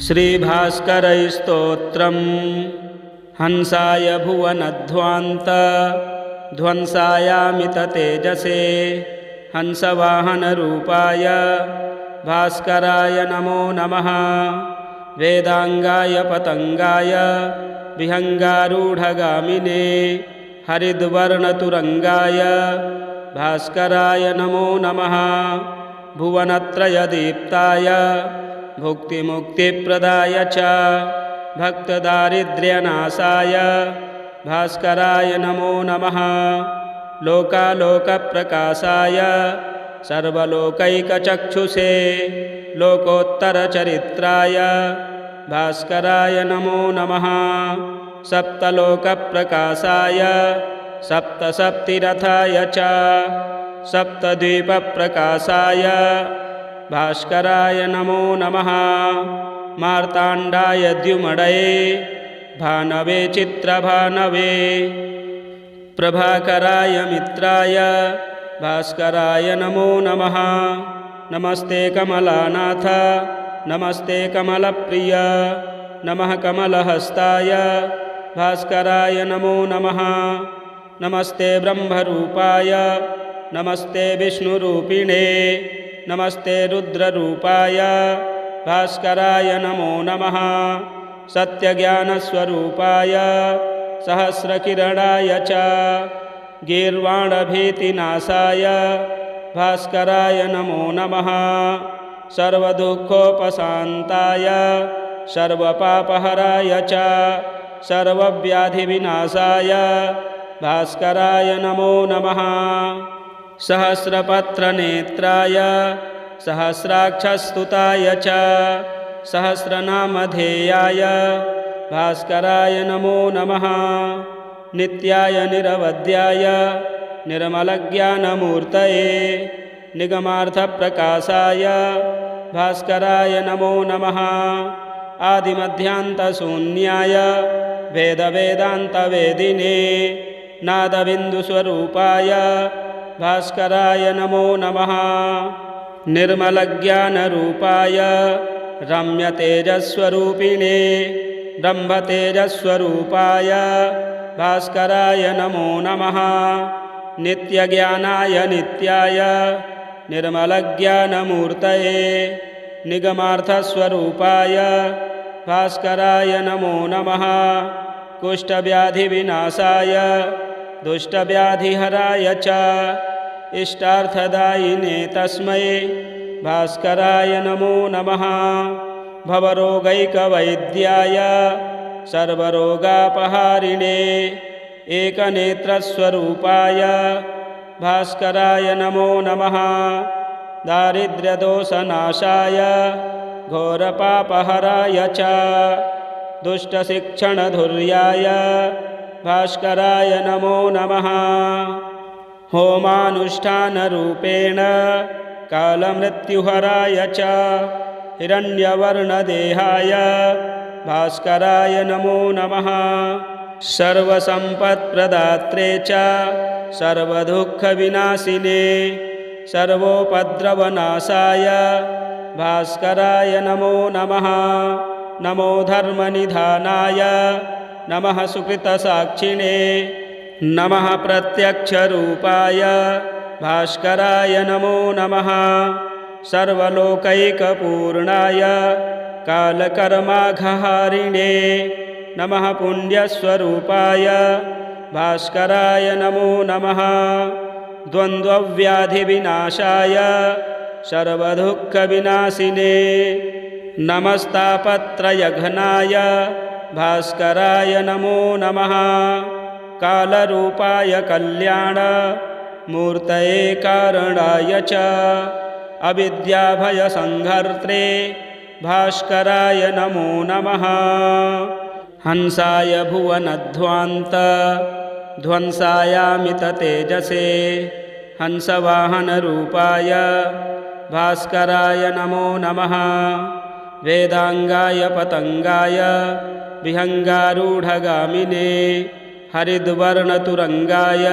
श्रीभास्करस्तोत्रम् हंसाय भुवनध्वान्त ध्वंसायामिततेजसे हंसवाहनरूपाय भास्कराय नमो नमः। वेदांगाय पतंगाय विहंगारूढ़गामिने हरिद्वर्णतुरंगाय भास्कराय नमो नमः। भुवनत्रयदीप्ताय भुक्तिमुक्तिप्रदाय च भक्तदारिद्र्यनाशाय भास्कराय नमो नमः। लोकालोकप्रकाशाय सर्वलोकैकचक्षुषे लोकोत्तरचरित्राय भास्कराय नमो नमः। सप्तलोकप्रकाशाय सप्तसप्तिरथाय च सप्तद्वीपप्रकाशाय भास्कराय नमो नमः। मार्ताण्डाय द्युमडये भानवे चित्रभानवे प्रभाकराय मित्राय भास्कराय नमो नमः। नमस्ते कमलानाथ नमस्ते कमलप्रिय नमः कमलहस्ताय भास्कराय नमो नमः। नमस्ते ब्रह्मरूपाय नमस्ते विष्णुरूपिणे नमस्ते रुद्ररूपाय भास्कराय नमो नमः। सत्यज्ञानस्वरूपाय सहस्रकिरणाय च गीर्वाणभीतिनाशाय भास्कराय नमो नमः। सर्वदुःखोपशान्ताय सर्वपापहराय च सर्वव्याधिविनाशाय भास्कराय नमो नमः। सहस्रपत्रनेत्राय सहस्राक्षस्तुताय च सहस्रनामधेयाय भास्कराय नमो नमः। नित्याय निरवध्याय निर्मलज्ञानमूर्तये निगमार्थप्रकाशाय भास्कराय नमो नमः। आदिमध्यान्तशून्याय वेदवेदान्तवेदिने नादबिन्दुस्वरूपाय भास्कराय नमो नमः। निर्मलज्ञानरूपाय रम्यतेजस्वरूपिणे ब्रह्मतेजस्वरूपाय भास्कराय नमो नमः। नित्यज्ञानाय नित्याय निर्मलज्ञानमूर्तये निगमार्थस्वरूपाय भास्कराय नमो नमः। कुष्ठव्याधिविनाशाय दुष्टव्याधिहराय च इष्टार्थदायिने तस्मै भास्कराय नमो नमः। भवरोगैकवैद्याय सर्वरोगापहारिणे एकनेत्रस्वरूपाय भास्कराय नमो नमः। दारिद्र्यदोषनाशाय घोरपापहराय च दुष्टशिक्षणधुर्याय भास्कराय नमो नमः। होमानुष्ठानरूपेण कालमृत्युहराय च हिरण्यवर्णदेहाय भास्कराय नमो नमः। सर्वसम्पत्प्रदात्रे च सर्वदुःखविनाशिने सर्वोपद्रवनाशाय भास्कराय नमो नमः। नमो धर्मनिधानाय नमः सुकृतसाक्षिणे नमः प्रत्यक्षरूपाय भास्कराय नमो नमः। सर्वलोकैकपूर्णाय कालकर्माघहारिणे नमः पुण्यस्वरूपाय भास्कराय नमो नमः। द्वन्द्वव्याधिविनाशाय सर्वदुःखविनाशिने नमस्तापत्रयघनाय भास्कराय नमो नमः। कालरूपाय कल्याणमूर्तये कारणाय च अविद्याभयसंहर्त्रे भास्कराय नमो नमः। हंसाय भुवनध्वान्त ध्वंसायामिततेजसे हंसवाहनरूपाय भास्कराय नमो नमः। वेदांगाय पतंगाय विहंगारूढ़गामिने हरिद्वर्णतुरंगाय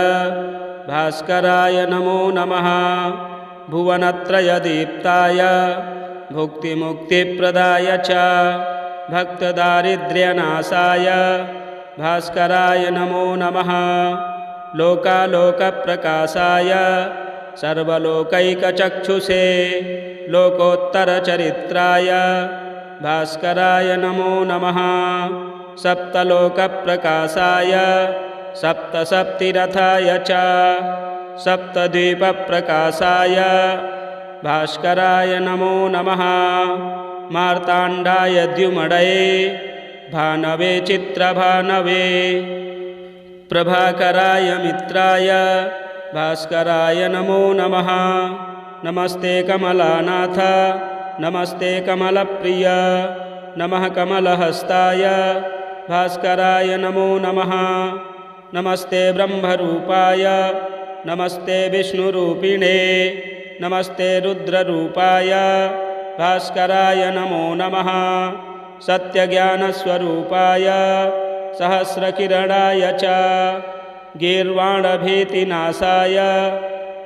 भास्कराय नमो नमः। भुवनत्रयदीप्ताय भुक्तिमुक्तिप्रदाय च भक्तदारिद्र्यनाशाय भास्कराय नमो नमः। लोकालोकप्रकाशाय सर्वलोकैकचक्षुषे लोकोत्तरचरित्राय भास्कराय नमो नमः। सप्तलोकप्रकाशाय सप्तसप्तिरथाय च सप्तद्वीपप्रकाशाय भास्कराय नमो नमः। मार्ताण्डाय द्युमडये भानवे चित्रभानवे प्रभाकराय मित्राय भास्कराय नमो नमः। नमस्ते कमलानाथ नमस्ते कमलप्रिय नमः कमलहस्ताय भास्कराय नमो नमः। नमस्ते ब्रह्मरूपाय नमस्ते विष्णुरूपिणे नमस्ते रुद्ररूपाय भास्कराय नमो नमः। सत्यज्ञानस्वरूपाय सहस्रकिरणाय च गीर्वाणभीतिनाशाय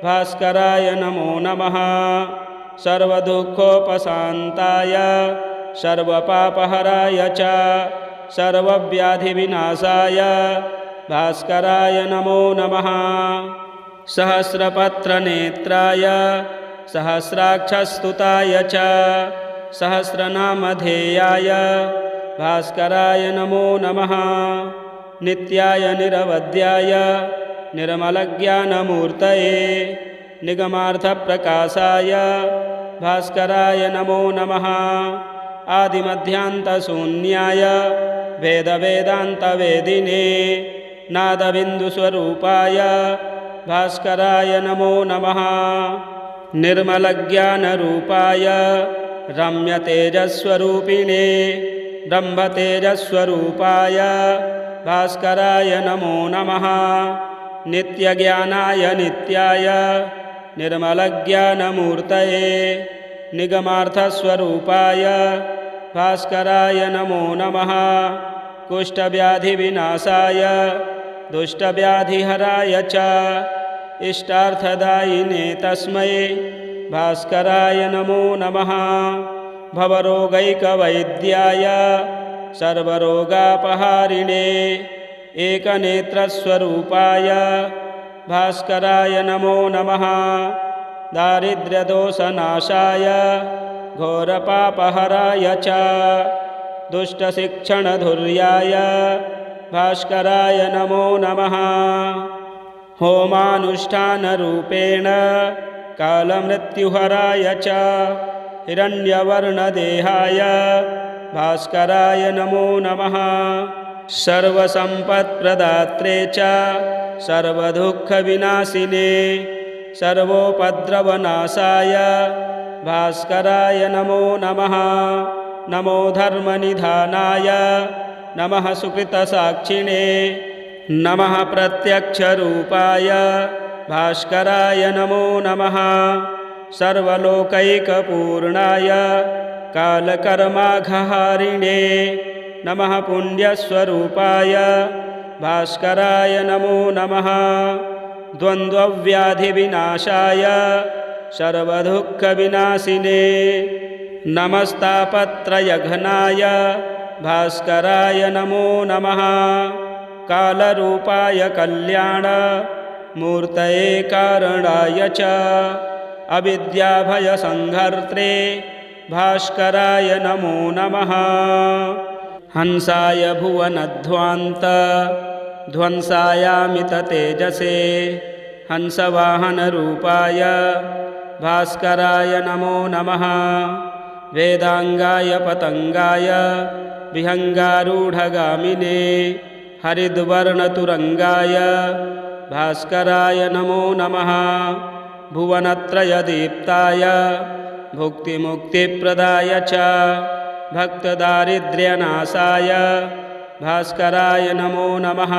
भास्कराय नमो नमः। सर्वदुःखोपशान्ताय सर्वपापहराय च सर्वव्याधिविनाशाय भास्कराय नमो नमः। सहस्रपत्रनेत्राय सहस्राक्षस्तुताय च सहस्रनामधेयाय भास्कराय नमो नमः। नित्याय निरवध्याय निर्मलज्ञानमूर्तये निगमार्थप्रकाशाय भास्कराय नमो नमः। आदिमध्यान्तशून्याय वेदवेदान्तवेदिने नादबिन्दुस्वरूपाय भास्कराय नमो नमः। निर्मलज्ञानरूपाय रम्यतेजस्वरूपिणे ब्रह्मतेजस्वरूपाय भास्कराय नमो नमः। नित्यज्ञानाय नित्याय निर्मलज्ञानमूर्तये निगमार्थस्वरूपाय भास्कराय नमो नमः। कुष्ठव्याधिविनाशाय दुष्टव्याधिहराय च इष्टार्थदायिने तस्मै भास्कराय नमो नमः। भवरोगैकवैद्याय सर्वरोगापहारिणे एकनेत्रस्वरूपाय भास्कराय नमो नमः। दारिद्र्यदोषनाशाय घोरपापहराय च दुष्टशिक्षणधुर्याय भास्कराय नमो नमः। होमानुष्ठानरूपेण कालमृत्युहराय च हिरण्यवर्णदेहाय भास्कराय नमो नमः। सर्वसम्पत्प्रदात्रे च सर्वदुःखविनाशिने सर्वोपद्रवनाशाय भास्कराय नमो नमः। नमो धर्मनिधानाय नमः सुकृतसाक्षिणे नमः प्रत्यक्षरूपाय भास्कराय नमो नमः। सर्वलोकैकपूर्णाय कालकर्माघहारिणे नमः पुण्यस्वरूपाय भास्कराय नमो नमः। द्वन्द्वव्याधिविनाशाय सर्वदुःखविनाशिने नमस्तापत्रयघ्नाय भास्कराय नमो नमः। कालरूपाय कल्याणमूर्तये कारणाय च अविद्याभयसंहर्त्रे भास्कराय नमो नमः। हंसाय भुवनध्वान्त ध्वंसायामिततेजसे हंसवाहनरूपाय भास्कराय नमो नमः। वेदांगाय पतंगाय विहंगारूढ़गामिने हरिद्वर्णतुरंगाय भास्कराय नमो नमः। भुवनत्रयदीप्ताय भुक्तिमुक्तिप्रदाय च भक्तदारिद्र्यनाशाय भास्कराय नमो नमः।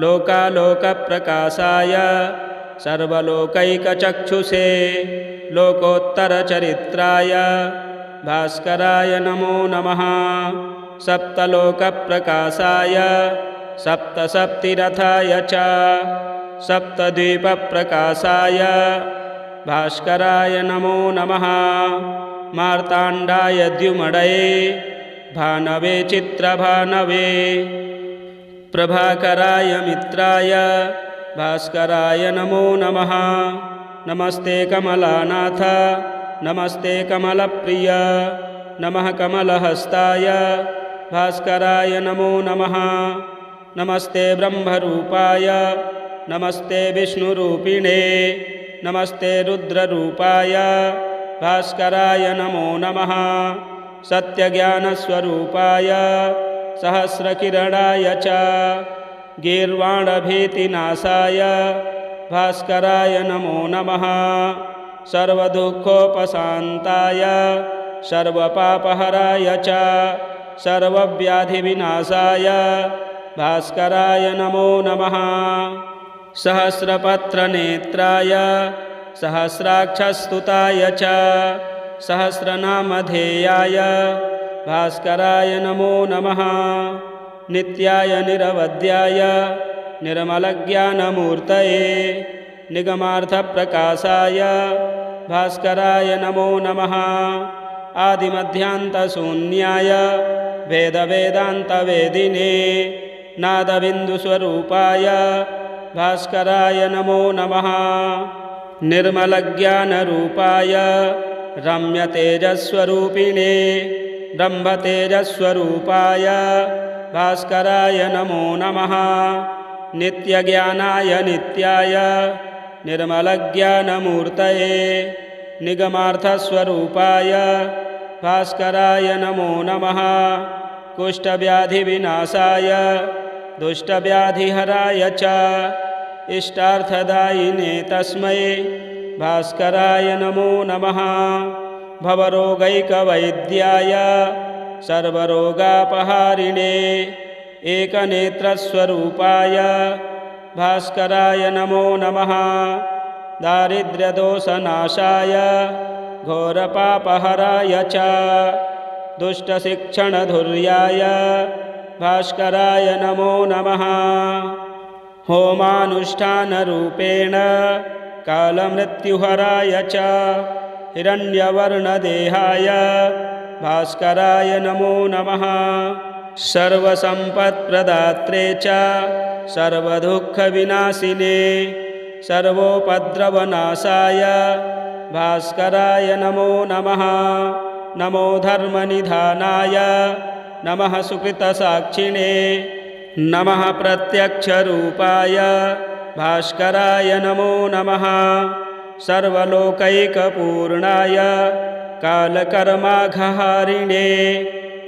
लोकालोकप्रकाशाय सर्वलोकैकचक्षुषे लोकोत्तरचरित्राय भास्कराय नमो नमः। सप्तलोकप्रकाशाय सप्तसप्तिरथाय च सप्तद्वीपप्रकाशाय भास्कराय नमो नमः। मार्ताण्डाय द्युमडये भानवे चित्रभानवे प्रभाकराय मित्राय भास्कराय नमो नमः। नमस्ते कमलानाथ नमस्ते कमलप्रिय नमः कमलहस्ताय भास्कराय नमो नमः। नमस्ते ब्रह्मरूपाय नमस्ते विष्णुरूपिणे नमस्ते रुद्ररूपाय भास्कराय नमो नमः। सत्यज्ञानस्वरूपाय सहस्रकिरणाय च गीर्वाणभीतिनाशाय भास्कराय नमो नमः। सर्वदुःखोपशान्ताय सर्वपापहराय च सर्वव्याधिविनाशाय भास्कराय नमो नमः। सहस्रपत्रनेत्राय सहस्राक्षस्तुताय च सहस्रनामधेयाय भास्कराय नमो नमः। नित्याय निरवध्याय निर्मलज्ञानमूर्तये निगमार्थप्रकाशाय भास्कराय नमो नमः। आदिमध्यान्तशून्याय वेदवेदान्तवेदिने नादबिन्दुस्वरूपाय भास्कराय नमो नमः। निर्मलज्ञानरूपाय रम्यतेजस्वरूपिणे ब्रह्मतेजस्वरूपाय भास्कराय नमो नमः। नित्यज्ञानाय नित्याय निर्मलज्ञानमूर्तये निगमार्थस्वरूपाय भास्कराय नमो नमः। कुष्ठव्याधिविनाशाय दुष्टव्याधिहराय च इष्टार्थदायिने तस्मै भास्कराय नमो नमः। भवरोगैकवैद्याय सर्वरोगापहारिणे एकनेत्रस्वरूपाय भास्कराय नमो नमः। दारिद्र्यदोषनाशाय घोरपापहराय च दुष्टशिक्षणधुर्याय भास्कराय नमो नमः। होमानुष्ठानरूपेण कालमृत्युहराय च हिरण्यवर्णदेहाय भास्कराय नमो नमः। सर्वसम्पत्प्रदात्रे च सर्वदुःखविनाशिने सर्वोपद्रवनाशाय भास्कराय नमो नमः। नमो धर्मनिधानाय नमः सुकृतसाक्षिणे नमः प्रत्यक्षरूपाय भास्कराय नमो नमः। सर्वलोकैकपूर्णाय कालकर्माघहारिणे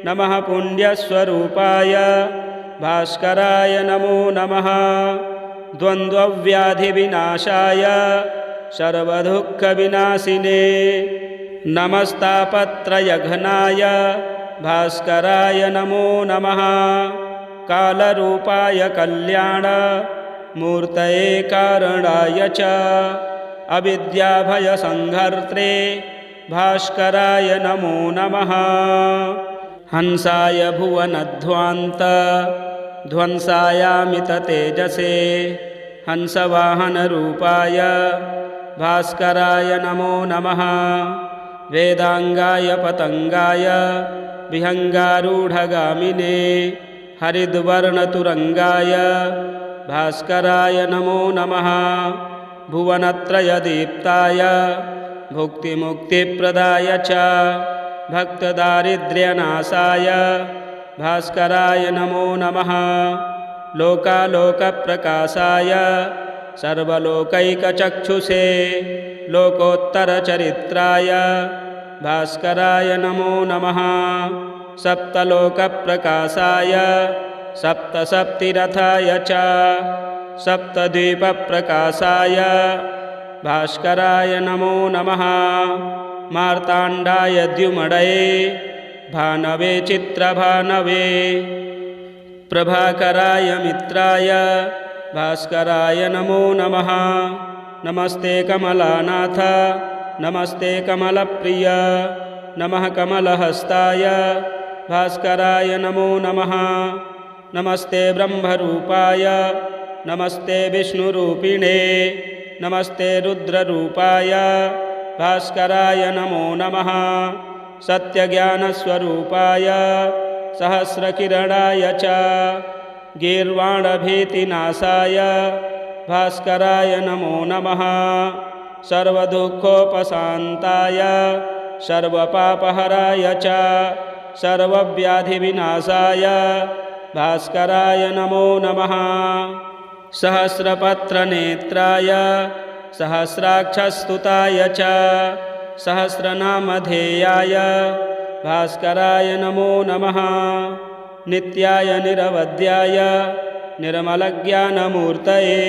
नमः पुण्यस्वरूपाय भास्कराय नमो नमः। द्वन्द्वव्याधिविनाशाय सर्वदुःखविनाशिने नमस्तापत्रयघ्नाय भास्कराय नमो नमः। कालरूपाय कल्याणमूर्तये कारणाय च अविद्याभयसंहर्त्रे भास्कराय नमो नमः। हंसाय भुवनध्वान्तध्वंसायामिततेजसे हंसवाहनरूपाय भास्कराय नमो नमः। वेदांगाय पतंगाय विहंगारूढ़गामिने हरिद्वर्णतुरंगाय भास्कराय नमो नमः। भुवनत्रयदीप्ताय भुक्तिमुक्तिप्रदाय च भक्तदारिद्र्यनाशाय भास्कराय नमो नमः। लोकालोकप्रकाशाय सर्वलोकैकचक्षुषे लोकोत्तरचरित्राय भास्कराय नमो नमः। सप्तलोकप्रकाशाय सप्तसप्तिरथाय च सप्तद्वीपप्रकाशाय भास्कराय नमो नमः। मार्ताण्डाय द्युमडये भानवे चित्रभानवे प्रभाकराय मित्राय भास्कराय नमो नमः। नमस्ते कमलानाथ नमस्ते कमलप्रिय नमः कमलहस्ताय भास्कराय नमो नमः। नमस्ते ब्रह्मरूपाय नमस्ते विष्णुरूपिणे नमस्ते रुद्ररूपाय भास्कराय नमो नमः। सत्यज्ञानस्वरूपाय सहस्रकिरणाय च गीर्वाणभीतिनाशाय भास्कराय नमो नमः सर्वदुःखोपशान्ताय सर्वपापहराय च सर्वव्याधिविनाशाय भास्कराय नमो नमः सहस्रपत्रनेत्राय सहस्राक्षस्तुताय च सहस्रनामधेयाय भास्कराय नमो नमः नित्याय निरवध्याय निर्मलज्ञानमूर्तये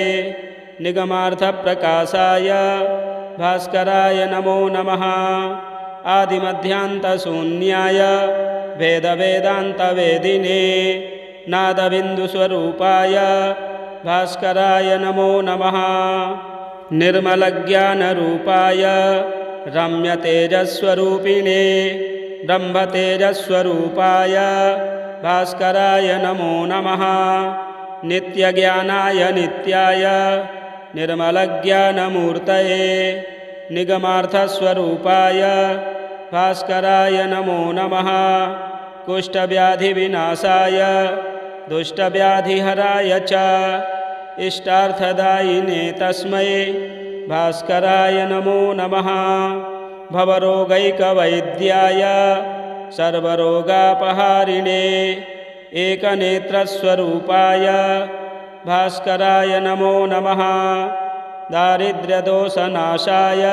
निगमार्थप्रकाशाय भास्कराय नमो नमः आदिमध्यान्तशून्याय वेदवेदान्तवेदिने नादबिन्दुस्वरूपाय भास्कराय नमो नमः निर्मलज्ञानरूपाय रम्यतेजस्वरूपिणे ब्रह्मतेजस्वरूपाय भास्कराय नमो नमः नित्यज्ञानाय नित्याय निर्मलज्ञानमूर्तये निगमार्थस्वरूपाय भास्कराय नमो नमः कुष्ठव्याधिविनाशाय दुष्टव्याधिहराय च इष्टार्थदायिने तस्मै भास्कराय नमो नमः भवरोगैकवैद्याय सर्वरोगापहारिणे एकनेत्रस्वरूपाय भास्कराय नमो नमः दारिद्र्यदोषनाशाय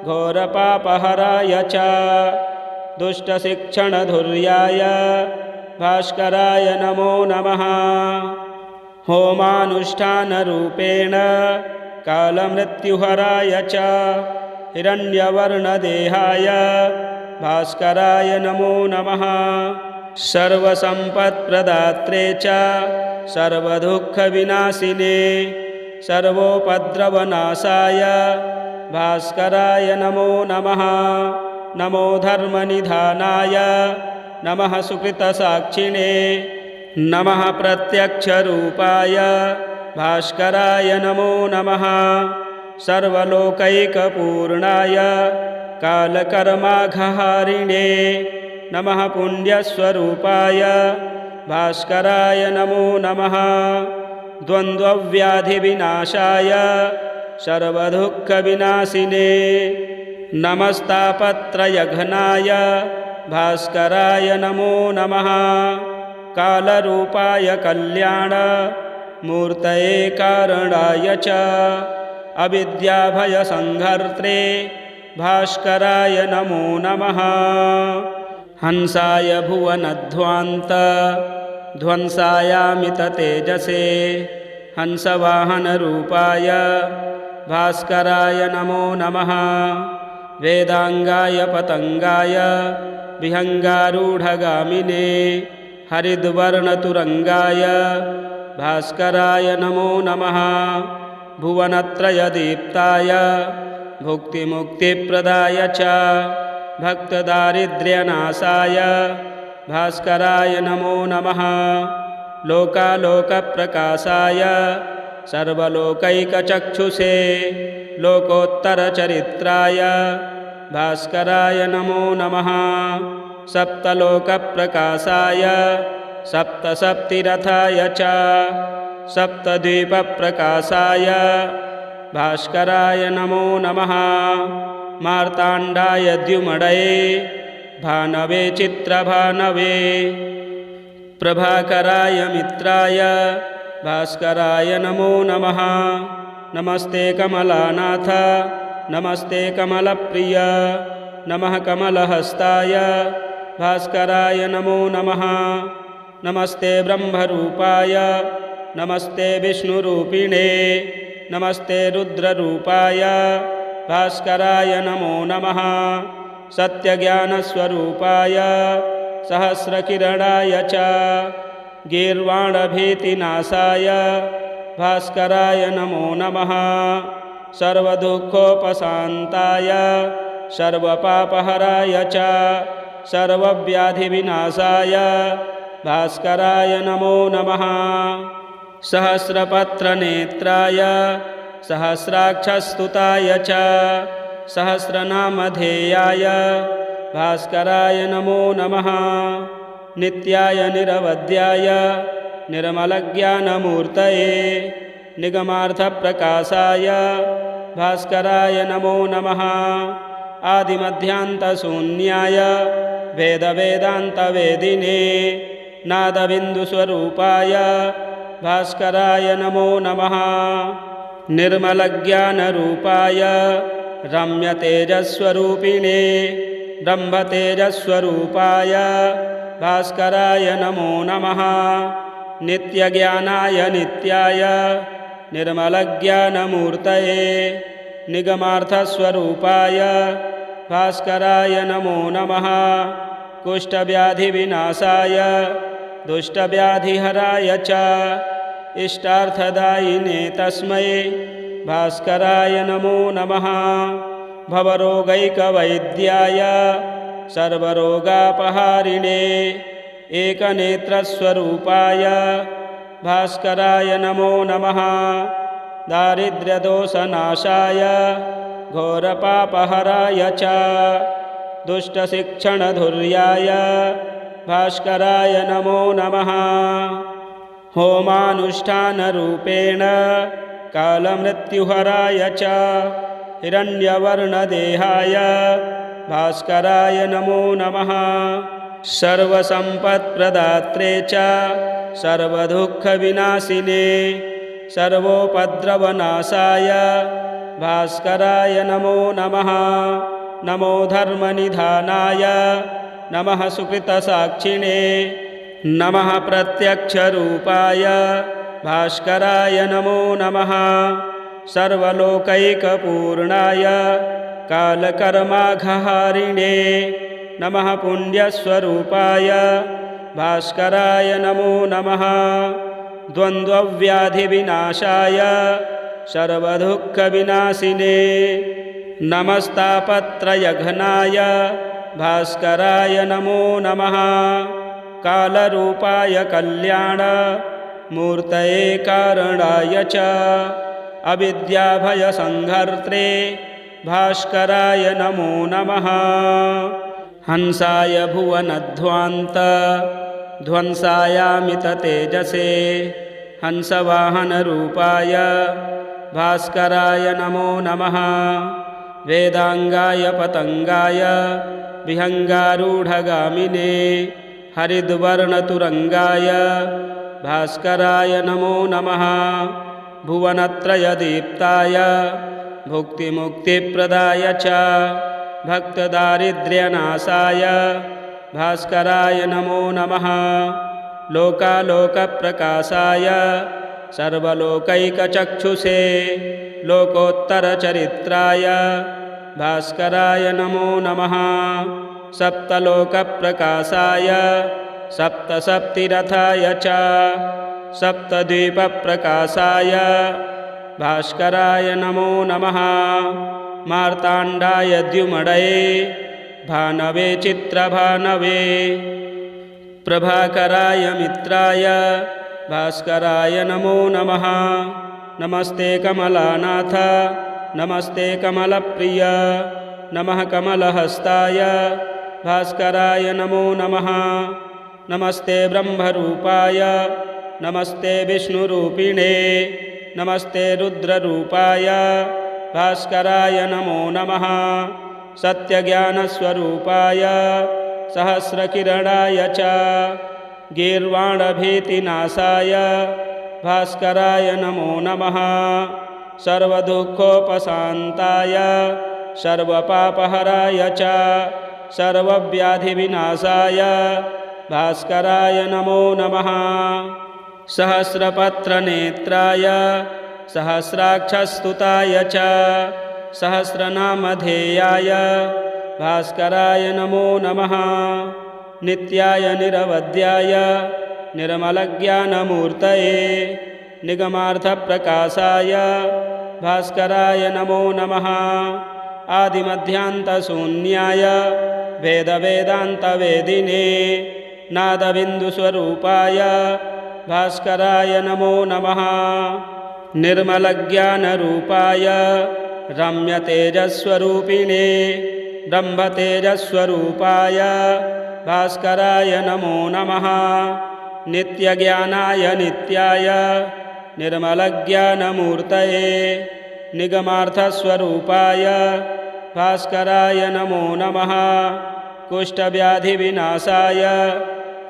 घोरपापहराय च दुष्टशिक्षणधुर्याय भास्कराय नमो नमः होमानुष्ठानरूपेण कालमृत्युहराय च हिरण्यवर्णदेहाय भास्कराय नमो नमः सर्वसम्पत्प्रदात्रे च सर्वदुःखविनाशिने सर्वोपद्रवनाशाय भास्कराय नमो नमः नमो धर्मनिधानाय नमः सुकृतसाक्षिणे नमः प्रत्यक्षरूपाय भास्कराय नमो नमः सर्वलोकैकपूर्णाय कालकर्माघहारिणे नमः पुण्यस्वरूपाय भास्कराय नमो नमः द्वन्द्वव्याधिविनाशाय सर्वदुःखविनाशिने नमस्तापत्रयघनाय भास्कराय नमो नमः कालरूपाय कल्याणमूर्तये कारणाय च अविद्याभयसंहर्त्रे भास्कराय नमो नमः हंसाय भुवनध्वान्त ध्वंसायामिततेजसे हंसवाहनरूपाय भास्कराय नमो नमः वेदांगाय पतंगाय विहंगारूढ़गामिने हरिद्वर्णतुरंगाय भास्कराय नमो नमः भुवनत्रयदीप्ताय भुक्तिमुक्तिप्रदाय च भक्तदारिद्र्यनाशाय भास्कराय नमो नमः लोकालोकप्रकाशाय सर्वलोकैकचक्षुषे लोकोत्तरचरित्राय भास्कराय नमो नमः सप्तलोकप्रकाशाय सप्तसप्तिरथाय च सप्तद्वीपप्रकाशाय भास्कराय नमो नमः मार्ताण्डाय द्युमडये भानवे चित्रभानवे प्रभाकराय मित्राय भास्कराय नमो नमः नमस्ते कमलानाथ नमस्ते कमलप्रिय नमः कमलहस्ताय भास्कराय नमो नमः नमस्ते ब्रह्मरूपाय नमस्ते विष्णुरूपिणे नमस्ते रुद्ररूपाय भास्कराय नमो नमः सत्यज्ञानस्वरूपाय सहस्रकिरणाय च गीर्वाणभीतिनाशाय भास्कराय नमो नमः सर्वदुःखोपशान्ताय सर्वपापहराय च सर्वव्याधिविनाशाय भास्कराय नमो नमः सहस्रपत्रनेत्राय सहस्राक्षस्तुताय च सहस्रनामधेयाय भास्कराय नमो नमः नित्याय निरवध्याय निर्मलज्ञानमूर्तये निगमार्थप्रकाशाय भास्कराय नमो नमः। आदिमध्यान्तशून्याय वेदवेदान्तवेदिने नादबिन्दुस्वरूपाय भास्कराय नमो नमः। निर्मलज्ञानरूपाय रम्यतेजस्वरूपिणे ब्रह्मतेजस्वरूपाय भास्कराय नमो नमः। नित्यज्ञानाय नित्याय निर्मलज्ञानमूर्तये निगमार्थस्वरूपाय भास्कराय नमो नमः। कुष्ठव्याधिविनाशाय दुष्टव्याधिहराय च इष्टार्थदायिने तस्मै भास्कराय नमो नमः। भवरोगैकवैद्याय सर्वरोगापहारिणे एकनेत्रस्वरूपाय भास्कराय नमो नमः। दारिद्र्यदोषनाशाय घोरपापहराय च दुष्टशिक्षणधुर्याय भास्कराय नमो नमः। होमानुष्ठानरूपेण कालमृत्युहराय च हिरण्यवर्णदेहाय भास्कराय नमो नमः। सर्वसम्पत्प्रदात्रे च सर्वदुःखविनाशिने सर्वोपद्रवनाशाय भास्कराय नमो नमः। नमो धर्मनिधानाय नमः सुकृतसाक्षिणे नमः प्रत्यक्षरूपाय भास्कराय नमो नमः। सर्वलोकैकपूर्णाय कालकर्माघहारिणे नमः पुण्यस्वरूपाय भास्कराय नमो नमः। द्वन्द्वव्याधिविनाशाय सर्वदुःखविनाशिने नमस्तापत्रयघनाय भास्कराय नमो नमः। कालरूपाय कल्याणमूर्तये कारणाय च अविद्याभयसंहर्त्रे भास्कराय नमो नमः। हंसाय भुवनध्वान्त ध्वंसायामिततेजसे हंसवाहनरूपाय भास्कराय नमो नमः। वेदांगाय पतंगाय विहंगारूढ़गामिने हरिद्वर्णतुरंगाय भास्कराय नमो नमः। भुवनत्रयदीप्ताय भुक्तिमुक्तिप्रदाय च भक्तदारिद्र्यनाशाय भास्कराय नमो नमः। लोकालोकप्रकाशाय सर्वलोकैकचक्षुषे लोकोत्तरचरित्राय भास्कराय नमो नमः। सप्तलोकप्रकाशाय सप्तसप्तिरथाय च सप्तद्वीपप्रकाशाय भास्कराय नमो नमः। मार्ताण्डाय द्युमडये भानवे चित्रभानवे प्रभाकराय मित्राय भास्कराय नमो नमः। नमस्ते कमलानाथ नमस्ते कमलप्रिय नमः कमलहस्ताय भास्कराय नमो नमः। नमस्ते ब्रह्मरूपाय नमस्ते विष्णुरूपिणे नमस्ते रुद्ररूपाय भास्कराय नमो नमः। सत्यज्ञानस्वरूपाय सहस्रकिरणाय च गीर्वाणभीतिनाशाय भास्कराय नमो नमः। सर्वदुःखोपशान्ताय सर्वपापहराय च सर्वव्याधिविनाशाय भास्कराय नमो नमः। सहस्रपत्रनेत्राय सहस्राक्षस्तुताय च सहस्रनामधेयाय भास्कराय नमो नमः। नित्याय निरवध्याय निर्मलज्ञानमूर्तये निगमार्थप्रकाशाय भास्कराय नमो नमः। आदिमध्यान्तशून्याय वेदवेदान्तवेदिने नादबिन्दुस्वरूपाय भास्कराय नमो नमः। निर्मलज्ञानरूपाय रम्यतेजस्वरूपिणे ब्रह्मतेजस्वरूपाय भास्कराय नमो नमः। नित्यज्ञानाय नित्याय निर्मलज्ञानमूर्तये निगमार्थस्वरूपाय भास्कराय नमो नमः। कुष्ठव्याधिविनाशाय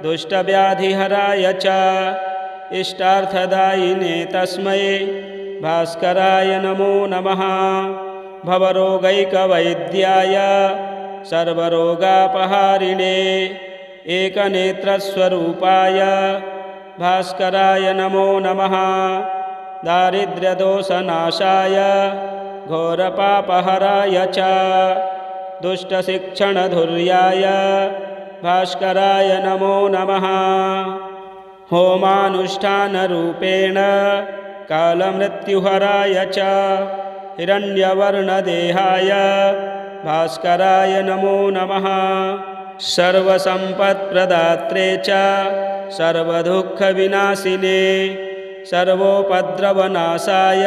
दुष्टव्याधिहराय च इष्टार्थदायिने तस्मै भास्कराय नमो नमः। भवरोगैकवैद्याय सर्वरोगापहारिणे एकनेत्रस्वरूपाय भास्कराय नमो नमः। दारिद्र्यदोषनाशाय घोरपापहराय च दुष्टशिक्षणधुर्याय भास्कराय नमो नमः। होमानुष्ठानरूपेण कालमृत्युहराय च हिरण्यवर्णदेहाय भास्कराय नमो नमः। सर्वसम्पत्प्रदात्रे च सर्वदुःखविनाशिने सर्वोपद्रवनाशाय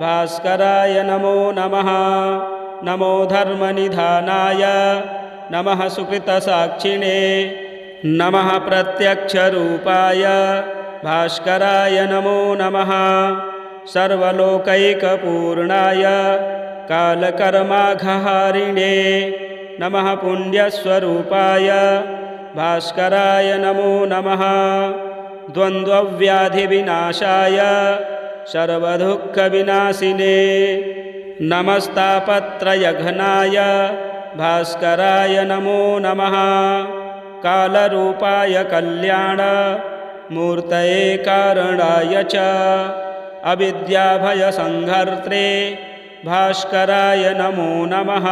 भास्कराय नमो नमः। नमो धर्मनिधानाय नमः सुकृतसाक्षिणे नमः प्रत्यक्षरूपाय भास्कराय नमो नमः। सर्वलोकैकपूर्णाय कालकर्माघहारिणे नमः पुण्यस्वरूपाय भास्कराय नमो नमः। द्वन्द्वव्याधिविनाशाय सर्वदुःखविनाशिने नमस्तापत्रयघ्नाय भास्कराय नमो नमः। कालरूपाय कल्याणमूर्तये कारणाय च अविद्याभयसंहर्त्रे भास्कराय नमो नमः।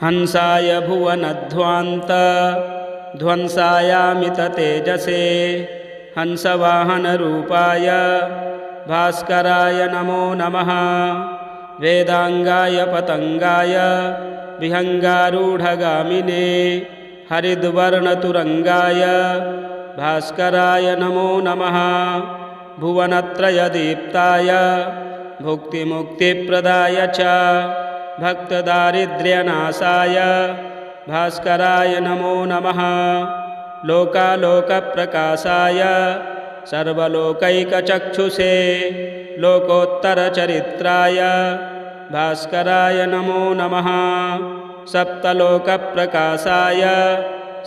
हंसाय भुवनध्वान्तध्वंसायामिततेजसे हंसवाहनरूपाय भास्कराय नमो नमः। वेदांगाय पतंगाय विहंगारूढ़गामिने हरिद्वर्णतुरंगाय भास्कराय नमो नमः। भुवनत्रयदीप्ताय भुक्तिमुक्तिप्रदाय च भक्तदारिद्र्यनाशाय भास्कराय नमो नमः। लोकालोकप्रकाशाय सर्वलोकैकचक्षुषे लोकोत्तरचरित्राय भास्कराय नमो नमः। सप्तलोकप्रकाशाय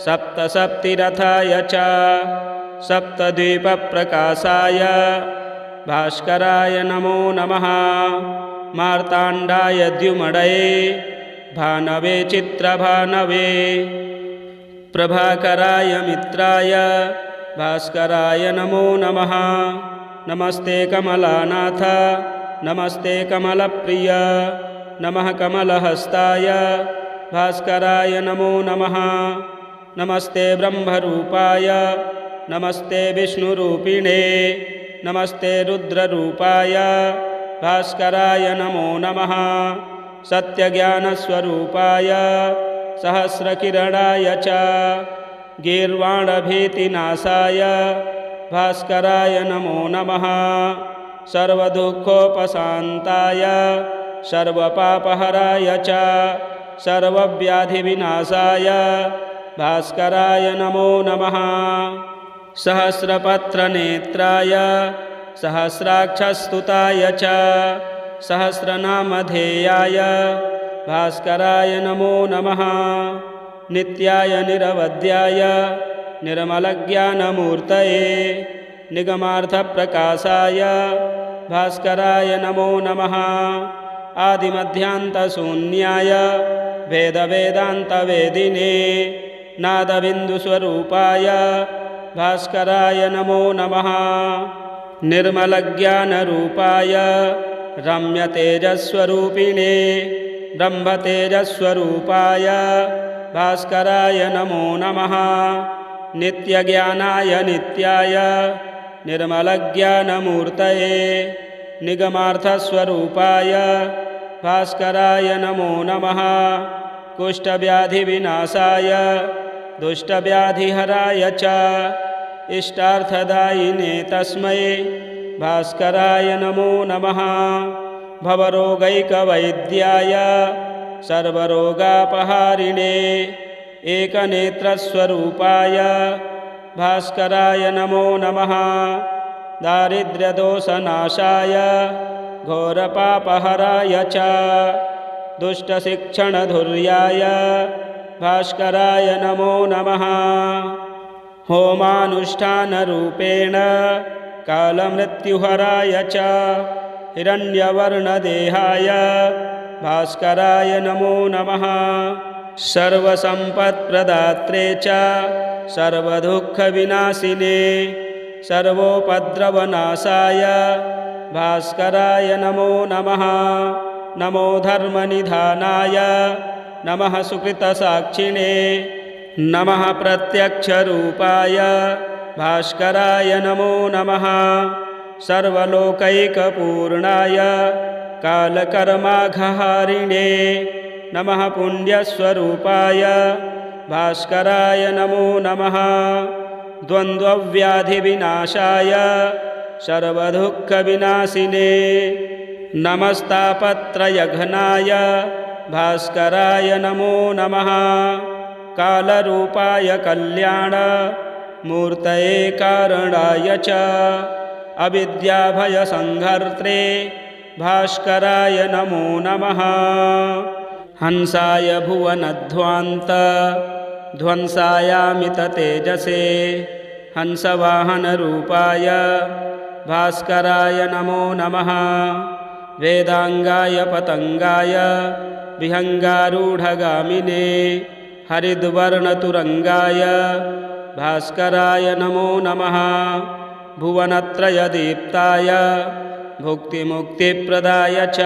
सप्तसप्तिरथाय च सप्तद्वीपप्रकाशाय भास्कराय नमो नमः। मार्ताण्डाय द्युमडये भानवे चित्रभानवे प्रभाकराय मित्राय भास्कराय नमो नमः। नमस्ते कमलानाथ नमस्ते कमलप्रिय नमः कमलहस्ताय भास्कराय नमो नमः। नमस्ते ब्रह्मरूपाय नमस्ते विष्णुरूपिणे नमस्ते रुद्ररूपाय भास्कराय नमो नमः। सत्यज्ञानस्वरूपाय सहस्रकिरणाय च गीर्वाणभीतिनाशाय भास्कराय नमो नमः। सर्वदुःखोपशान्ताय सर्वपापहराय च सर्वव्याधिविनाशाय भास्कराय नमो नमः। सहस्रपत्रनेत्राय सहस्राक्षस्तुताय च सहस्रनामधेयाय भास्कराय नमो नमः। नित्याय निरवध्याय निर्मलज्ञानमूर्तये निगमार्थप्रकाशाय भास्कराय नमो नमः। आदिमध्यान्तशून्याय वेदवेदान्तवेदिने नादबिन्दुस्वरूपाय भास्कराय नमो नमः। निर्मलज्ञानरूपाय रम्यतेजस्वरूपिणे ब्रह्मतेजस्वरूपाय भास्कराय नमो नमः। नित्यज्ञानाय नित्याय निर्मलज्ञानमूर्तये निगमार्थस्वरूपाय भास्कराय नमो नमः। कुष्ठव्याधिविनाशाय दुष्टव्याधिहराय च इष्टार्थदायिने तस्मै भास्कराय नमो नमः। भवरोगैकवैद्याय सर्वरोगापहारिणे एकनेत्रस्वरूपाय भास्कराय नमो नमः। दारिद्र्यदोषनाशाय घोरपापहराय च दुष्टशिक्षणधुर्याय भास्कराय नमो नमः। होमानुष्ठानरूपेण कालमृत्युहराय च हिरण्यवर्णदेहाय भास्कराय नमो नमः। सर्वसम्पत्प्रदात्रे च सर्वदुःखविनाशिने सर्वोपद्रवनाशाय भास्कराय नमो नमः। नमो धर्मनिधानाय नमः सुकृतसाक्षिणे नमः प्रत्यक्षरूपाय भास्कराय नमो नमः। सर्वलोकैकपूर्णाय कालकर्माघहारिणे नमः पुण्यस्वरूपाय भास्कराय नमो नमः। द्वन्द्वव्याधिविनाशाय सर्वदुःखविनाशिने नमस्तापत्रयघ्नाय भास्कराय नमो नमः। कालरूपाय कल्याणमूर्तये कारणाय च अविद्याभयसंहर्त्रे भास्कराय नमो नमः। हंसाय भुवनध्वान्त ध्वंसायामिततेजसे हंसवाहनरूपाय भास्कराय नमो नमः। वेदांगाय पतंगाय विहंगारूढ़गामिने हरिद्वर्णतुरंगाय भास्कराय नमो नमः। भुवनत्रयदीप्ताय भुक्तिमुक्तिप्रदाय च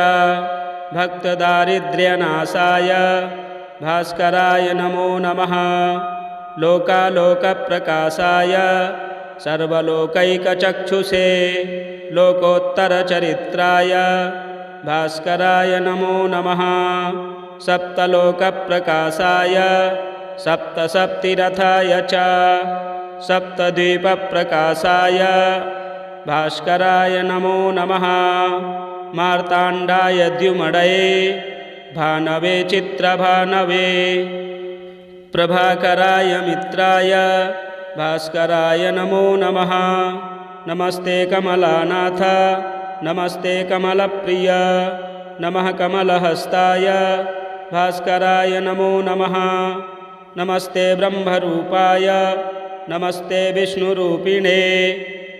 भक्तदारिद्र्यनाशाय भास्कराय नमो नमः। लोकालोकप्रकाशाय सर्वलोकैकचक्षुषे लोकोत्तरचरित्राय भास्कराय नमो नमः। सप्तलोकप्रकाशाय सप्तसप्तिरथाय च सप्तद्वीपप्रकाशाय भास्कराय नमो नमः। मार्ताण्डाय द्युमडये भानवे चित्रभानवे प्रभाकराय मित्राय भास्कराय नमो नमः। नमस्ते कमलानाथ नमस्ते कमलप्रिय नमः कमलहस्ताय भास्कराय नमो नमः। नमस्ते ब्रह्मरूपाय नमस्ते विष्णुरूपिणे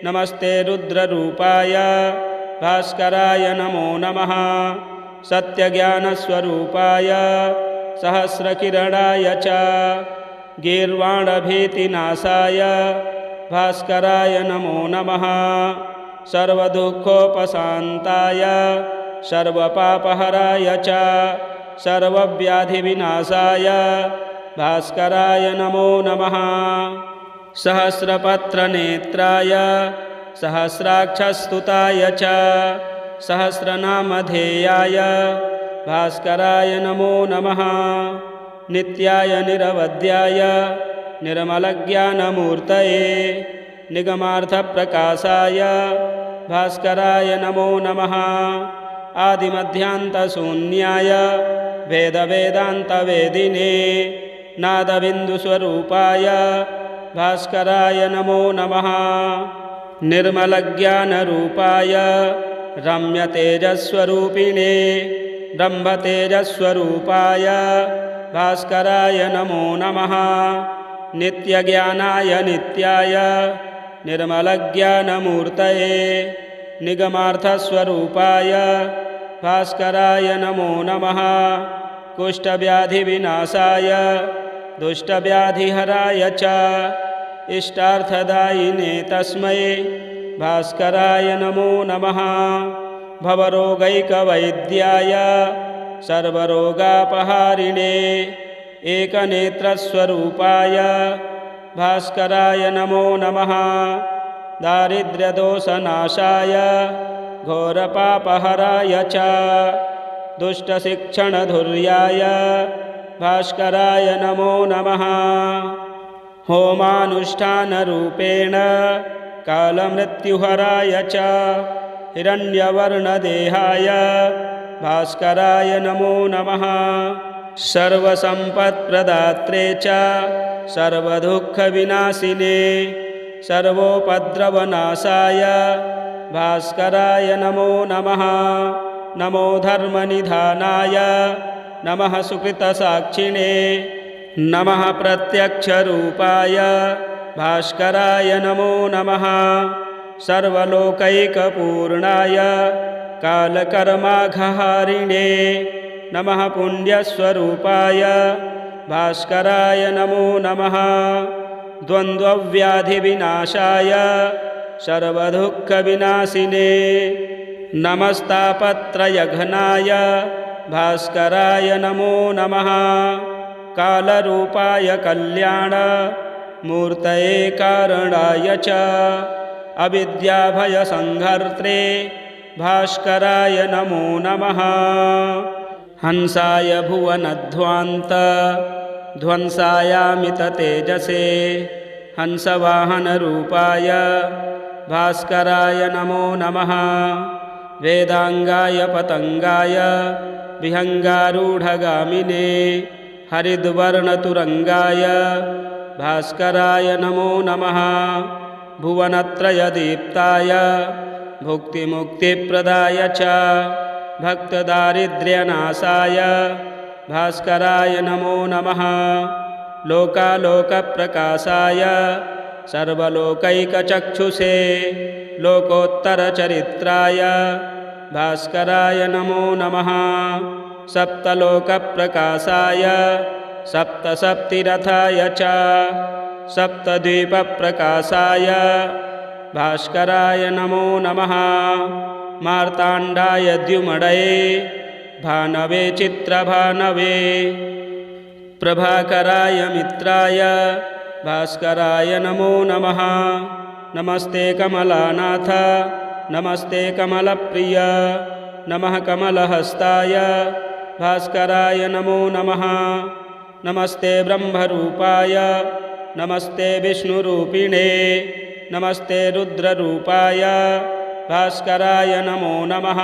नमस्ते रुद्ररूपाय भास्कराय नमो नमः। सत्यज्ञानस्वरूपाय सहस्रकिरणाय च गीर्वाणभीतिनाशाय भास्कराय नमो नमः। सर्वदुःखोपशान्ताय सर्वपापहराय च सर्वव्याधिविनाशाय भास्कराय नमो नमः। सहस्रपत्रनेत्राय सहस्राक्षस्तुताय च सहस्रनामधेयाय भास्कराय नमो नमः। नित्याय निरवध्याय निर्मलज्ञानमूर्तये निगमार्थप्रकाशाय भास्कराय नमो नमः। आदिमध्यान्तशून्याय वेदवेदान्तवेदिने नादबिन्दुस्वरूपाय भास्कराय नमो नमः। निर्मलज्ञानरूपाय रम्यतेजस्वरूपिणे ब्रह्मतेजस्वरूपाय भास्कराय नमो नमः। नित्यज्ञानाय नित्याय निर्मलज्ञानमूर्तये निगमार्थस्वरूपाय भास्कराय नमो नमः। कुष्ठव्याधिविनाशाय दुष्टव्याधिहराय च इष्टार्थदायिने तस्मै भास्कराय नमो नमः। भवरोगैकवैद्याय सर्वरोगापहारिणे एकनेत्रस्वरूपाय भास्कराय नमो नमः। दारिद्र्यदोषनाशाय घोरपापहराय च दुष्टशिक्षणधुर्याय भास्कराय नमो नमः। होमानुष्ठानरूपेण कालमृत्युहराय च हिरण्यवर्णदेहाय भास्कराय नमो नमः। सर्वसम्पत्प्रदात्रे च सर्वदुःखविनाशिने सर्वोपद्रवनाशाय भास्कराय नमो नमः। नमो धर्मनिधानाय नमः सुकृतसाक्षिणे नमः प्रत्यक्षरूपाय भास्कराय नमो नमः। सर्वलोकैकपूर्णाय कालकर्माघहारिणे नमः पुण्यस्वरूपाय भास्कराय नमो नमः। द्वन्द्वव्याधिविनाशाय सर्वदुःखविनाशिने नमस्तापत्रयघ्नाय भास्कराय नमो नमः। कालरूपाय कल्याणमूर्तये कारणाय च अविद्याभयसंहर्त्रे भास्कराय नमो नमः। हंसाय भुवनध्वान्त ध्वंसायामिततेजसे हंसवाहनरूपाय भास्कराय नमो नमः। वेदांगाय पतंगाय विहंगारूढ़गामिने हरिद्वर्णतुरंगाय भास्कराय नमो नमः। भुवनत्रयदीप्ताय भुक्तिमुक्तिप्रदाय च भक्तदारिद्र्यनाशाय भास्कराय नमो नमः। लोकालोकप्रकाशाय सर्वलोकैकचक्षुषे लोकोत्तरचरित्राय भास्कराय नमो नमः। सप्तलोकप्रकाशाय सप्तसप्तिरथाय च सप्तद्वीपप्रकाशाय भास्कराय नमो नमः। मार्ताण्डाय द्युमडये भानवे चित्रभानवे प्रभाकराय मित्राय भास्कराय नमो नमः। नमस्ते कमलानाथ नमस्ते कमलप्रिय नमः कमलहस्ताय भास्कराय नमो नमः। नमस्ते ब्रह्मरूपाय नमस्ते विष्णुरूपिणे नमस्ते रुद्ररूपाय भास्कराय नमो नमः।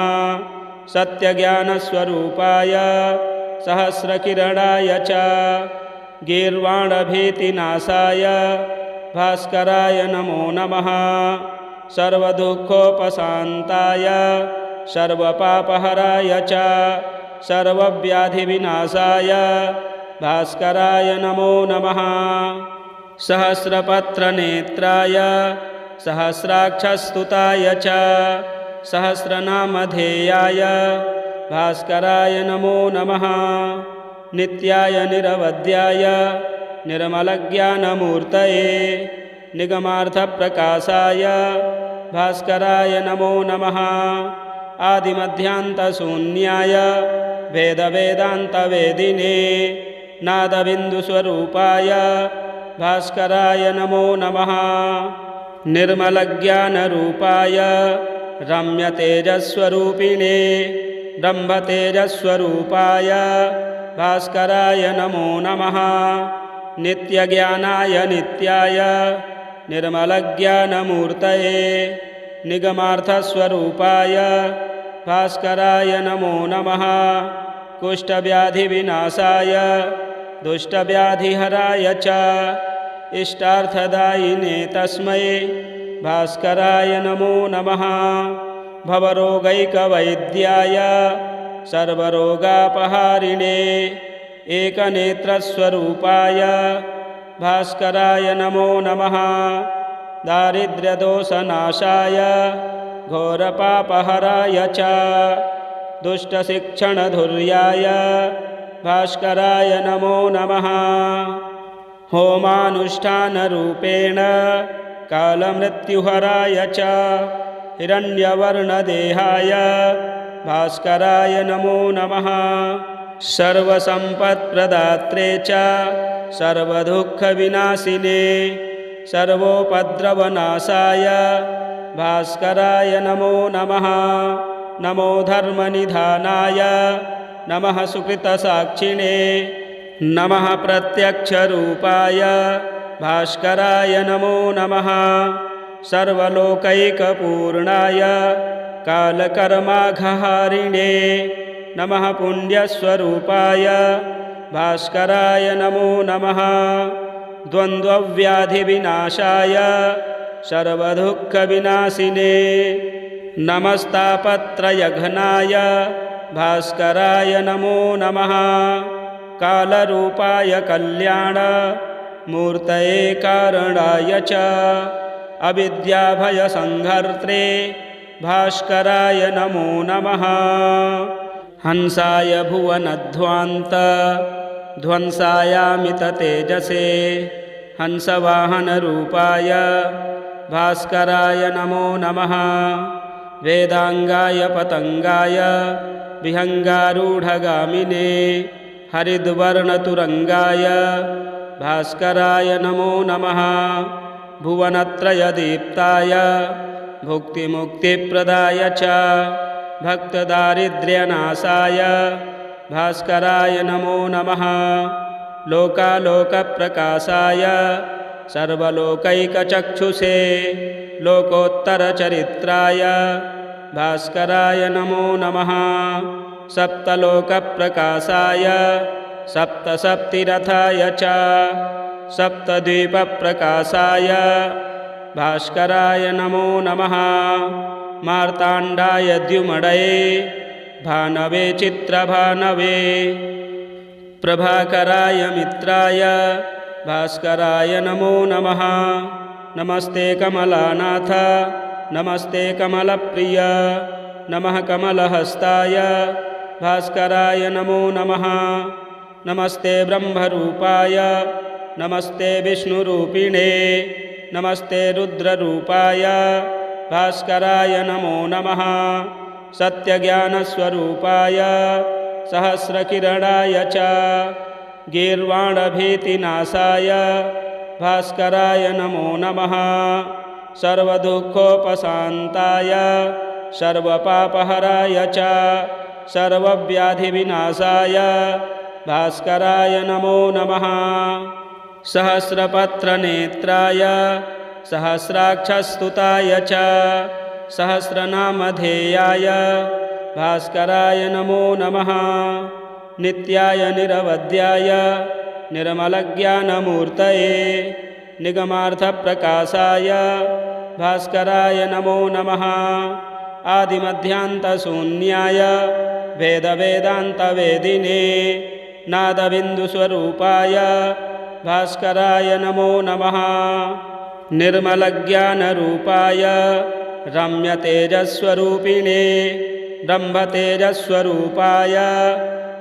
सत्यज्ञानस्वरूपाय सहस्रकिरणाय च गीर्वाणभीतिनाशाय भास्कराय नमो नमः। सर्वदुःखोपशान्ताय सर्वपापहराय च सर्वव्याधिविनाशाय भास्कराय नमो नमः। सहस्रपत्रनेत्राय सहस्राक्षस्तुताय च सहस्रनामधेयाय भास्कराय नमो नमः। नित्याय निरवध्याय निर्मलज्ञानमूर्तये निगमार्थप्रकाशाय भास्कराय नमो नमः। आदिमध्यान्तशून्याय वेदवेदान्तवेदिने नादबिन्दुस्वरूपाय भास्कराय नमो नमः। निर्मलज्ञानरूपाय रम्यतेजस्वरूपिणे ब्रह्मतेजस्वरूपाय भास्कराय नमो नमः। नित्यज्ञानाय नित्याय निर्मलज्ञानमूर्तये निगमार्थस्वरूपाय भास्कराय नमो नमः। कुष्ठव्याधिविनाशाय दुष्टव्याधिहराय च इष्टार्थदायिने तस्मै भास्कराय नमो नमः। भवरोगैकवैद्याय सर्वरोगापहारिणे एकनेत्रस्वरूपाय भास्कराय नमो नमः। दारिद्र्यदोषनाशाय घोरपापहराय च दुष्टशिक्षणधुर्याय भास्कराय नमो नमः। होमानुष्ठानरूपेण कालमृत्युहराय च हिरण्यवर्णदेहाय भास्कराय नमो नमः। सर्वसम्पत्प्रदात्रे च सर्वदुःखविनाशिने सर्वोपद्रवनाशाय भास्कराय नमो नमः। नमो धर्मनिधानाय नमः सुकृतसाक्षिणे नमः प्रत्यक्षरूपाय भास्कराय नमो नमः। सर्वलोकैकपूर्णाय कालकर्माघहारिणे नमः पुण्यस्वरूपाय भास्कराय नमो नमः। द्वन्द्वव्याधिविनाशाय सर्वदुःखविनाशिने नमस्तापत्रयघ्नाय भास्कराय नमो नमः। कालरूपाय कल्याणमूर्तये कारणाय च अविद्याभयसंहर्त्रे भास्कराय नमो नमः। हंसाय भुवनध्वान्तध्वंसायामिततेजसे हंसवाहनरूपाय भास्कराय नमो नमः। वेदांगाय पतंगाय विहंगारूढ़गामिने हरिद्वर्णतुरंगाय भास्कराय नमो नमः। भुवनत्रयदीप्ताय भुक्तिमुक्तिप्रदाय च भक्तदारिद्र्यनाशाय भास्कराय नमो नमः। लोकालोकप्रकाशाय सर्वलोकैकचक्षुषे लोकोत्तरचरित्राय भास्कराय नमो नमः। सप्तलोकप्रकाशाय सप्तसप्तिरथाय च सप्तद्वीपप्रकाशाय भास्कराय नमो नमः। मार्ताण्डाय द्युमडये भानवे चित्रभानवे प्रभाकराय मित्राय भास्कराय नमो नमः। नमस्ते कमलानाथ नमस्ते कमलप्रिय नमः कमलहस्ताय भास्कराय नमो नमः। नमस्ते ब्रह्मरूपाय नमस्ते विष्णुरूपिणे नमस्ते रुद्ररूपाय भास्कराय नमो नमः। सत्यज्ञानस्वरूपाय सहस्रकिरणाय च गीर्वाणभीतिनाशाय भास्कराय नमो नमः। सर्वदुःखोपशान्ताय सर्वपापहराय च सर्वव्याधिविनाशाय भास्कराय नमो नमः। सहस्रपत्रनेत्राय सहस्राक्षस्तुताय च सहस्रनामधेयाय भास्कराय नमो नमः। नित्याय निरवध्याय निर्मलज्ञानमूर्तये निगमार्थप्रकाशाय भास्कराय नमो नमः। आदिमध्यान्तशून्याय वेदवेदान्तवेदिने नादबिन्दुस्वरूपाय भास्कराय नमो नमः। निर्मलज्ञानरूपाय रम्यतेजस्वरूपिणे ब्रह्मतेजस्वरूपाय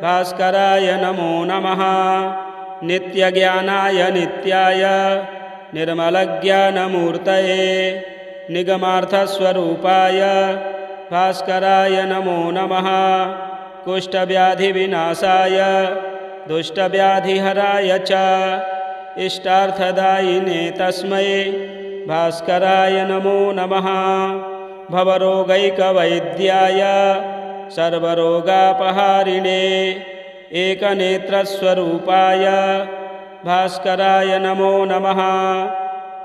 भास्कराय नमो नमः। नित्यज्ञानाय नित्याय निर्मलज्ञानमूर्तये निगमार्थस्वरूपाय भास्कराय नमो नमः। कुष्ठव्याधिविनाशाय दुष्टव्याधिहराय च इष्टार्थदायिने तस्मै भास्कराय नमो नमः। भवरोगैकवैद्याय सर्वरोगापहारिणे एकनेत्रस्वरूपाय भास्कराय नमो नमः।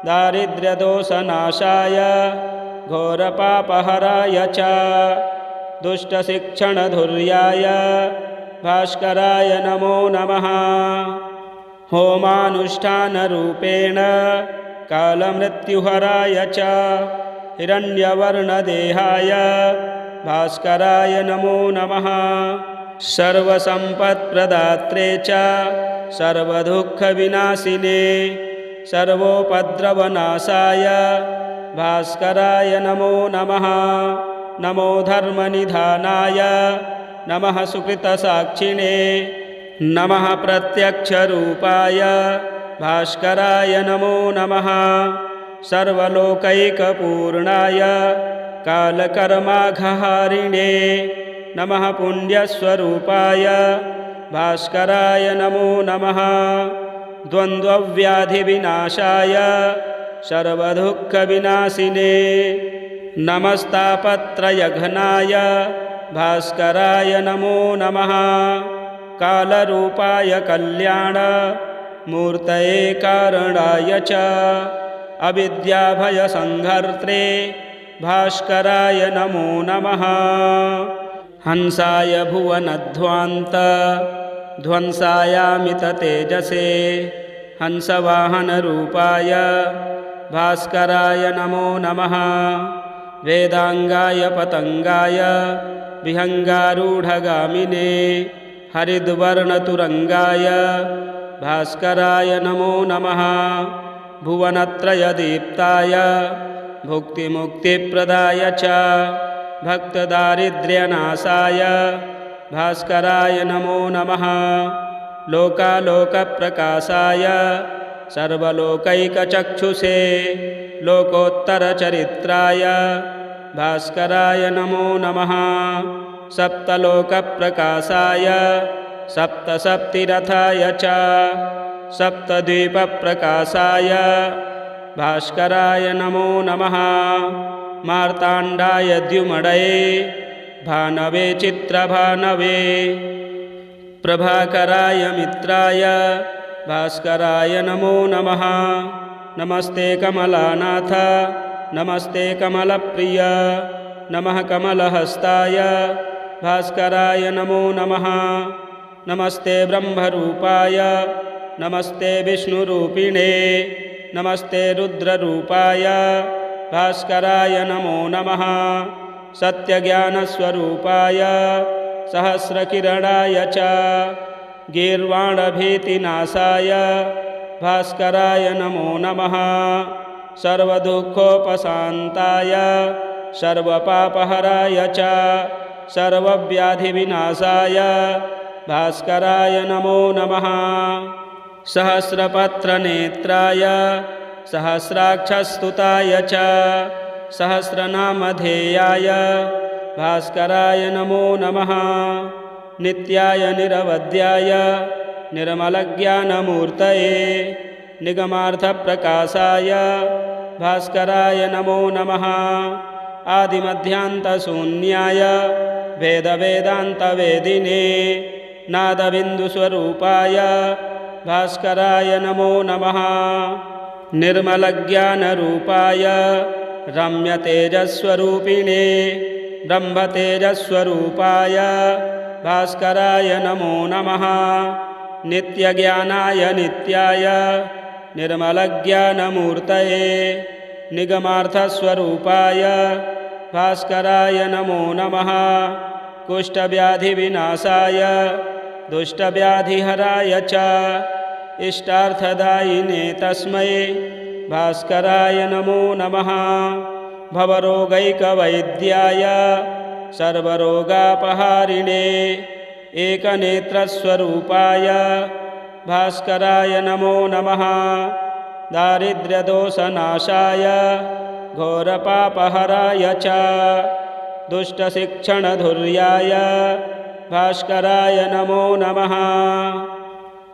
दारिद्र्यदोषनाशाय घोरपापहराय च दुष्टशिक्षणधुर्याय भास्कराय नमो नमः। होमानुष्ठानरूपेण कालमृत्युहराय च हिरण्यवर्णदेहाय भास्कराय नमो नमः। सर्वसम्पत्प्रदात्रे च सर्वदुःखविनाशिने सर्वोपद्रवनाशाय भास्कराय नमो नमः। नमो धर्मनिधानाय नमः सुकृतसाक्षिणे नमः प्रत्यक्षरूपाय भास्कराय नमो नमः। सर्वलोकैकपूर्णाय कालकर्माघहारिणे नमः पुण्यस्वरूपाय भास्कराय नमो नमः। द्वन्द्वव्याधिविनाशाय सर्वदुःखविनाशिने नमस्तापत्रयघ्नाय भास्कराय नमो नमः। कालरूपाय कल्याणमूर्तये कारणाय च अविद्याभयसंहर्त्रे भास्कराय नमो नमः। हंसाय भुवनध्वान्त ध्वंसायामिततेजसे हंसवाहनरूपाय भास्कराय नमो नमः। वेदांगाय पतंगाय विहंगारूढ़गामिने हरिद्वर्णतुरंगाय भास्कराय नमो नमः। भुवनत्रयदीप्ताय भुक्तिमुक्तिप्रदाय च भक्तदारिद्र्यनाशाय भास्कराय नमो नमः। लोकालोकप्रकाशाय सर्वलोकैकचक्षुषे लोकोत्तरचरित्राय भास्कराय नमो नमः। सप्तलोकप्रकाशाय सप्तसप्तिरथाय च सप्तद्वीपप्रकाशाय भास्कराय नमो नमः। मार्ताण्डाय द्युमडये भानवे चित्रभानवे प्रभाकराय मित्राय भास्कराय नमो नमः। नमस्ते कमलानाथ नमस्ते कमलप्रिय नमः कमलहस्ताय भास्कराय नमो नमः। नमस्ते ब्रह्मरूपाय नमस्ते विष्णुरूपिणे नमस्ते रुद्ररूपाय भास्कराय नमो नमः। सत्यज्ञानस्वरूपाय सहस्रकिरणाय च गीर्वाणभीतिनाशाय भास्कराय नमो नमः। सर्वदुःखोपशान्ताय सर्वपापहराय च सर्वव्याधिविनाशाय भास्कराय नमो नमः। सहस्रपत्रनेत्राय सहस्राक्षस्तुताय च सहस्रनामधेयाय भास्कराय नमो नमः। नित्याय निरवध्याय निर्मलज्ञानमूर्तये निगमार्थप्रकाशाय भास्कराय नमो नमः। आदिमध्यान्तशून्याय वेदवेदान्तवेदिने नादबिन्दुस्वरूपाय भास्कराय नमो नमः। निर्मलज्ञानरूपाय रम्यतेजस्वरूपिणे ब्रह्मतेजस्वरूपाय भास्कराय नमो नमः। नित्यज्ञानाय नित्याय निर्मलज्ञानमूर्तये निगमार्थस्वरूपाय भास्कराय नमो नमः। कुष्ठव्याधिविनाशाय दुष्टव्याधिहराय च इष्टार्थदायिने तस्मै भास्कराय नमो नमः। भवरोगैकवैद्याय सर्वरोगापहारिणे एकनेत्रस्वरूपाय भास्कराय नमो नमः। दारिद्र्यदोषनाशाय घोरपापहराय च दुष्टशिक्षणधुर्याय भास्कराय नमो नमः।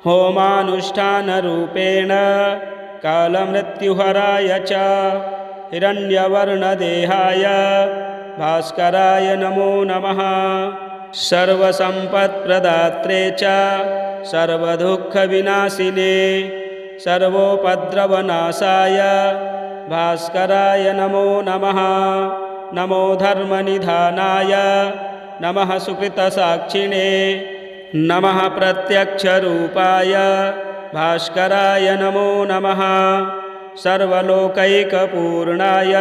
होमानुष्ठानरूपेण कालमृत्युहराय च हिरण्यवर्णदेहाय भास्कराय नमो नमः। सर्वसम्पत्प्रदात्रे च सर्वदुःखविनाशिने सर्वोपद्रवनाशाय भास्कराय नमो नमः। नमो धर्मनिधानाय नमः सुकृतसाक्षिणे नमः प्रत्यक्षरूपाय भास्कराय नमो नमः। सर्वलोकैकपूर्णाय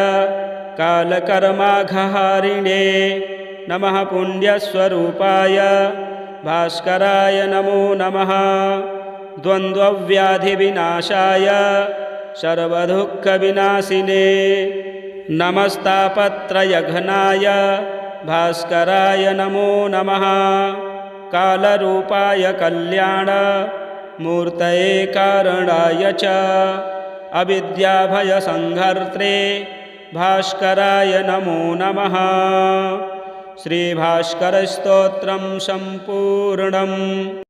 कालकर्माघहारिणे नमः पुण्यस्वरूपाय भास्कराय नमो नमः। द्वन्द्वव्याधिविनाशाय सर्वदुःखविनाशिने नमस्तापत्रयघ्नाय भास्कराय नमो नमः। कालरूपाय कल्याणमूर्तये कारणाय च अविद्याभयसंहर्त्रे भास्कराय नमो नमः। श्रीभास्करस्तोत्रं सम्पूर्णम्।